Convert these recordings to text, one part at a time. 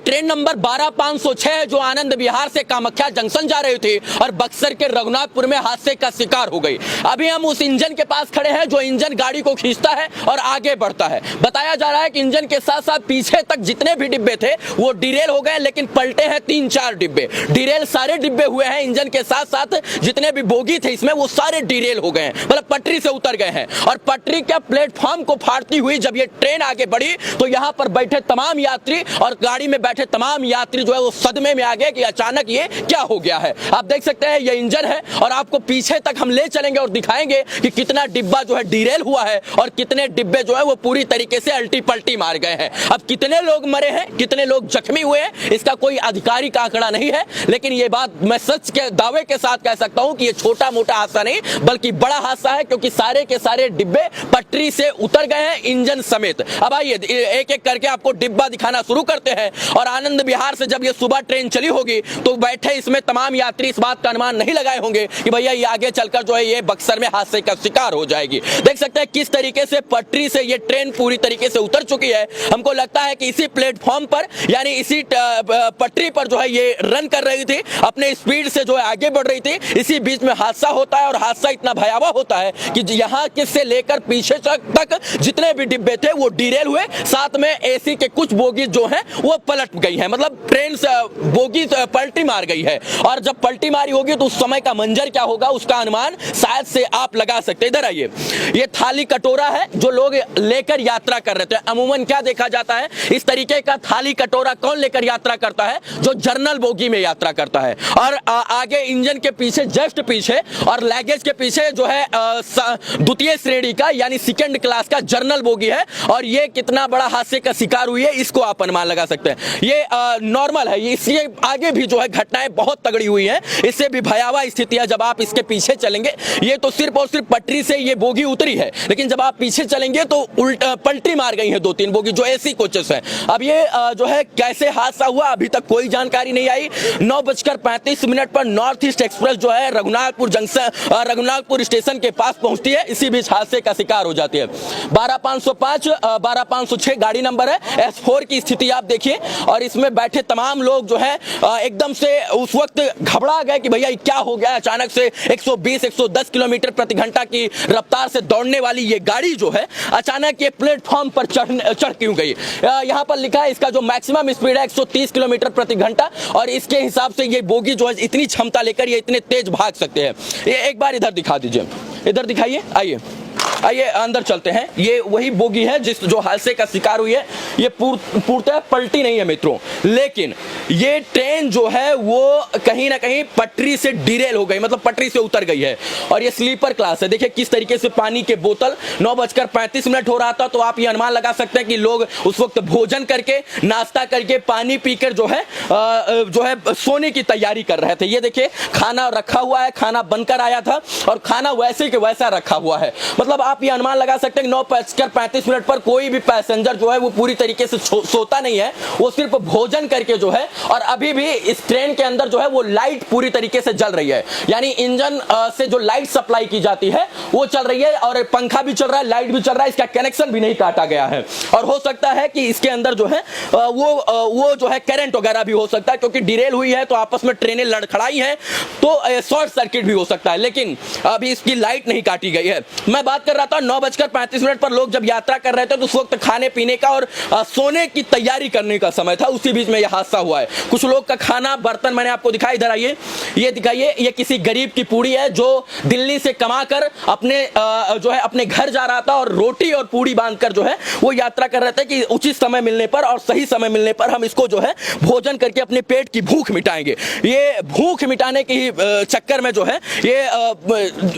Train number 12506 जो आनंद विहार से Kamakhya junction जा रही थी और बक्सर के रघुनाथपुर में हादसे का शिकार हो गई। अभी हम उस इंजन के पास खड़े हैं जो इंजन गाड़ी को खींचता है और आगे बढ़ता है। बताया जा रहा है कि इंजन के साथ साथ पीछे तक जितने भी डिब्बे थे वो डिरेल हो गए, लेकिन पलटे हैं 3-4 डिब्बे। डिरेल सारे डिब्बे हुए हैं, इंजन के साथ साथ जितने भी बोगी थे इसमें वो सारे डिरेल हो गए हैं, मतलब पटरी से उतर गए हैं। और पटरी के प्लेटफॉर्म को फाड़ती हुई जब ये ट्रेन आगे बढ़ी तो यहाँ पर बैठे तमाम यात्री और गाड़ी में बैठे तमाम यात्री जो है वो सदमे में आ गए कि अचानक ये क्या हो गया है। आप देख सकते हैं ये इंजन है और आपको पीछे तक हम ले चलेंगे और दिखाएंगे कि कितना डिब्बा जो है डिरेल हुआ है और कितने डिब्बे जो है वो पूरी तरीके से अल्टी पल्टी मार गए हैं। अब कितने लोग मरे हैं, कितने लोग जख्मी हुए हैं, इसका कोई आधिकारिक आंकड़ा नहीं है, लेकिन ये बात मैं सच के दावे के साथ कह सकता हूं कि ये छोटा मोटा हादसा नहीं बल्कि बड़ा हादसा है, क्योंकि सारे के सारे डिब्बे पटरी से उतर गए हैं इंजन समेत। अब आइए एक एक करके आपको डिब्बा दिखाना शुरू करते हैं। और आनंद विहार से जब ये सुबह ट्रेन चली होगी तो बैठे इसमें तमाम यात्री इस बात का अनुमान नहीं लगाए होंगे कि भैया ये आगे चलकर जो है ये बक्सर में हादसे का शिकार हो जाएगी। देख सकते हैं किस तरीके से पटरी से ये ट्रेन पूरी तरीके से उतर चुकी है। हमको लगता है कि इसी प्लेटफॉर्म पर यानी इसी पटरी पर जो है ये रन कर रही थी, अपने स्पीड से जो है आगे बढ़ रही थी। इसी बीच में हादसा होता है और हादसा इतना भयावह होता है कि यहाँ से लेकर पीछे तक जितने भी डिब्बे थे वो डिरेल हुए, साथ में एसी के कुछ बोगी जो हैं वो पलट गई है, मतलब ट्रेन से बोगी पलटी मार गई है। और जब पलटी मारी होगी तो उस समय का मंजर क्या होगा उसका अनुमान शायद से आप लगा सकते हैं। इधर आइए, ये थाली कटोरा है जो लोग लेकर यात्रा कर रहे थे। अमूमन क्या देखा जाता है, इस तरीके का थाली कटोरा कौन लेकर यात्रा करता है, जो जर्नल बोगी में यात्रा करता है। और आगे इंजन के पीछे जस्ट पीछे और लगेज के पीछे जो है द्वितीय श्रेणी का यानी सेकंड क्लास का जर्नल बोगी है। और ये कितना बड़ा हादसे का शिकार हुई है इसको आप अनुमान लगा सकते हैं। ये नॉर्मल है, इसलिए आगे भी जो है घटनाएं बहुत तगड़ी हुई हैं, इससे भी भयावह स्थितियां जब आप इसके पीछे चलेंगे। ये तो सिर्फ और सिर्फ पटरी से ये बोगी उतरी है, लेकिन जब आप पीछे चलेंगे तो उल्टा पलटी मार गई है 2-3 बोगी जो एसी कोचेस है। अब ये जो है कैसे हादसा हुआ अभी तक कोई जानकारी नहीं आई। 9:35 पर नॉर्थ ईस्ट एक्सप्रेस जो है रघुनाथपुर जंक्शन रघुनाथपुर स्टेशन के पास पहुंचती है, इसी बीच हादसे का शिकार हो जाती है। 12505 12506 गाड़ी नंबर है। S4 की स्थिति आप देखिए और इसमें बैठे तमाम लोग जो है एकदम से उस वक्त घबरा गए कि भैया क्या हो गया। अचानक से 120-110 किलोमीटर प्रति घंटा की रफ्तार से दौड़ने वाली ये गाड़ी जो है अचानक ये प्लेटफॉर्म पर चढ़ क्यों गई। यहाँ पर लिखा है इसका जो मैक्सिमम स्पीड है 130 किलोमीटर प्रति घंटा और इसके हिसाब से ये बोगी जो है इतनी क्षमता लेकर ये इतने तेज भाग सकते हैं। ये एक बार इधर दिखा दीजिए, इधर दिखाइए, आइए अंदर चलते हैं। ये वही बोगी है जिस जो हादसे का शिकार हुई है। ये पूर्णतः पलटी नहीं है मित्रों, लेकिन ये ट्रेन जो है वो कहीं ना कहीं पटरी से डिरेल हो गई, मतलब पटरी से उतर गई है। और ये स्लीपर क्लास है। देखिए किस तरीके से पानी के बोतल 9:35 हो रहा था, तो आप ये अनुमान लगा सकते हैं कि लोग उस वक्त भोजन करके नाश्ता करके पानी पीकर जो है सोने की तैयारी कर रहे थे। ये देखिए खाना रखा हुआ है, खाना बनकर आया था और खाना वैसे के वैसा रखा हुआ है। मतलब आप ये अनुमान लगा सकते हैं 9:35 पर कोई भी पैसेंजर जो है वो पूरी तरीके से सोता नहीं है, वो सिर्फ भोजन करके जो है। और अभी भी इस ट्रेन के अंदर जो है वो लाइट पूरी तरीके से जल रही है, यानी इंजन से जो लाइट सप्लाई की जाती है वो चल रही है और पंखा भी चल रहा है, लाइट भी चल रहा है, इसका कनेक्शन भी नहीं काटा गया है। और हो सकता है कि इसके अंदर जो है वो जो है करंट वगैरह भी हो सकता है, क्योंकि डिरेल हुई है तो आपस में ट्रेनें लड़खड़ाई हैं तो शॉर्ट सर्किट भी हो सकता है, लेकिन अभी इसकी लाइट नहीं काटी गई है। मैं बात कर रहा था 9:35 पर लोग जब यात्रा कर रहे थे तो उस वक्त खाने पीने का और सोने की तैयारी करने का समय था, उसी बीच में यह हादसा हुआ है। कुछ लोग का खाना बर्तन मैंने आपको दिखाई, इधर आइए, ये दिखाइए, ये किसी गरीब की पूड़ी है जो दिल्ली से कमाकर अपने जो है अपने घर जा रहा था और रोटी और पूड़ी बांधकर जो है वो यात्रा कर रहे थे कि उचित समय मिलने पर और सही समय मिलने पर हम इसको जो है भोजन करके अपने पेट की भूख मिटाएंगे। ये भूख मिटाने के ही चक्कर में जो है ये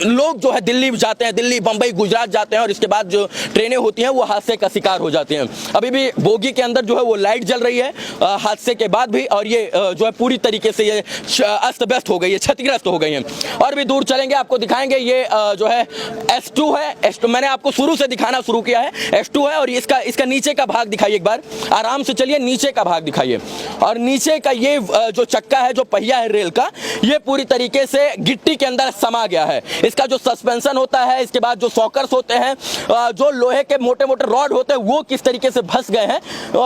लोग जो है दिल्ली जाते हैं, दिल्ली बंबई गुजरात जाते हैं और इसके बाद जो ट्रेनें होती हैं वो हादसे का शिकार हो जाती हैं। अभी भी बोगी के अंदर जो है वो लाइट जल रही है हादसे के बाद भी, और ये जो है पूरी तरीके से ये अस्त व्यस्त हो गई है, क्षतिग्रस्त हो गई हैं। और भी दूर चलेंगे, आपको दिखाएंगे। ये जो है S2 है। S2 मैंने आपको शुरू से दिखाना शुरू किया है, S2 है। और इसका नीचे का भाग दिखाइए एक बार, आराम से चलिए, नीचे का भाग दिखाइए। और नीचे का ये जो चक्का है, जो पहिया है रेल का, ये पूरी तरीके से गिट्टी के अंदर समा गया है। इसका जो सस्पेंशन होता है, इसके बाद जो सॉकर्स होते हैं, जो लोहे के मोटे मोटे रॉड होते हैं, वो किस तरीके से फंस गए हैं,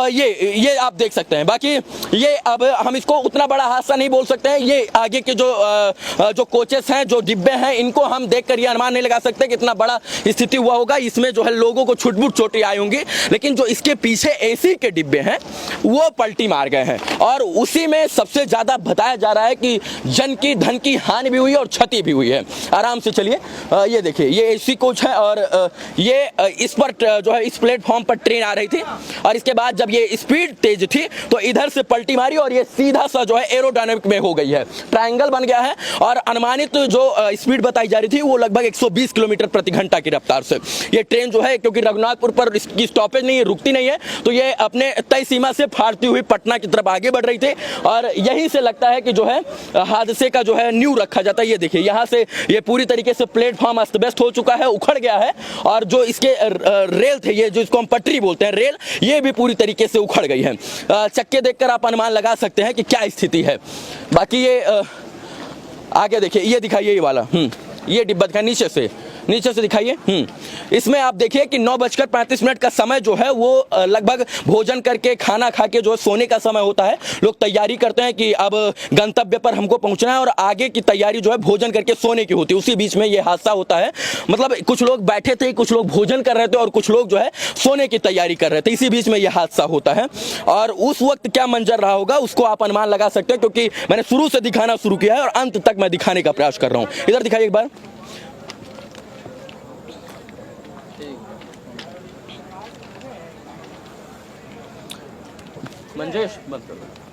ये आप देख सकते हैं। बाकी ये अब हम इसको उतना बड़ा हादसा नहीं बोल सकते हैं। ये आगे के जो कोचेस हैं, जो डिब्बे हैं, इनको हम देखकर ये अनुमान नहीं लगा सकते कि इतना बड़ा स्थिति हुआ होगा। इसमें जो है लोगों को छुटपुट चोटें आई होंगी, लेकिन जो इसके पीछे एसी के डिब्बे हैं वो पलटी मार गए हैं। और उसी में सबसे ज्यादा बताया जा रहा है कि जन की धन की हानि भी हुई और क्षति भी हुई है। आराम से चलिए, ये देखिए, ये एसी कोच है। और ये इस पर जो है इस प्लेटफॉर्म पर ट्रेन आ रही थी, और इसके बाद जब ये स्पीड तेज थी तो इधर से पलटी मारी और ये सीधा सा जो है एरोडायनामिक में हो गई है, ट्रायंगल बन गया है। और अनुमानित जो स्पीड बताई जा रही थी वो लगभग 120 किलोमीटर प्रति घंटा की रफ्तार से ये ट्रेन जो है, क्योंकि रघुनाथपुर पर इसकी स्टॉपेज नहीं है, रुकती नहीं है, तो ये अपने तय सीमा से फाड़ती हुई पटना की तरफ आगे बढ़ रही थी। और यहीं से लगता है कि जो है हादसे का जो है न्यू रखा जाता है। ये देखिए, यहाँ से ये पूरी तरीके से प्लेटफॉर्म अस्त व्यस्त हो चुका है, उखड़ गया है। और जो इसके रेल थे, ये जो इसको हम पटरी बोलते हैं, रेल, ये भी पूरी तरीके से उखड़ गई है। चक्के देखकर आप अनुमान लगा सकते हैं कि क्या स्थिति है। बाकी ये आगे देखिए, ये दिखाइए, ये वाला ये डिब्बा दिखाइए, नीचे से दिखाइए। इसमें आप देखिए कि 9:35 का समय जो है वो लगभग भोजन करके, खाना खा के जो है सोने का समय होता है। लोग तैयारी करते हैं कि अब गंतव्य पर हमको पहुंचना है, और आगे की तैयारी जो है भोजन करके सोने की होती है। उसी बीच में ये हादसा होता है। मतलब कुछ लोग बैठे थे, कुछ लोग भोजन कर रहे थे, और कुछ लोग जो है सोने की तैयारी कर रहे थे। इसी बीच में यह हादसा होता है। और उस वक्त क्या मंजर रहा होगा उसको आप अनुमान लगा सकते हैं, क्योंकि मैंने शुरू से दिखाना शुरू किया है और अंत तक मैं दिखाने का प्रयास कर रहा हूँ। इधर दिखाइए एक बार। मंजेश, बंद कर दो।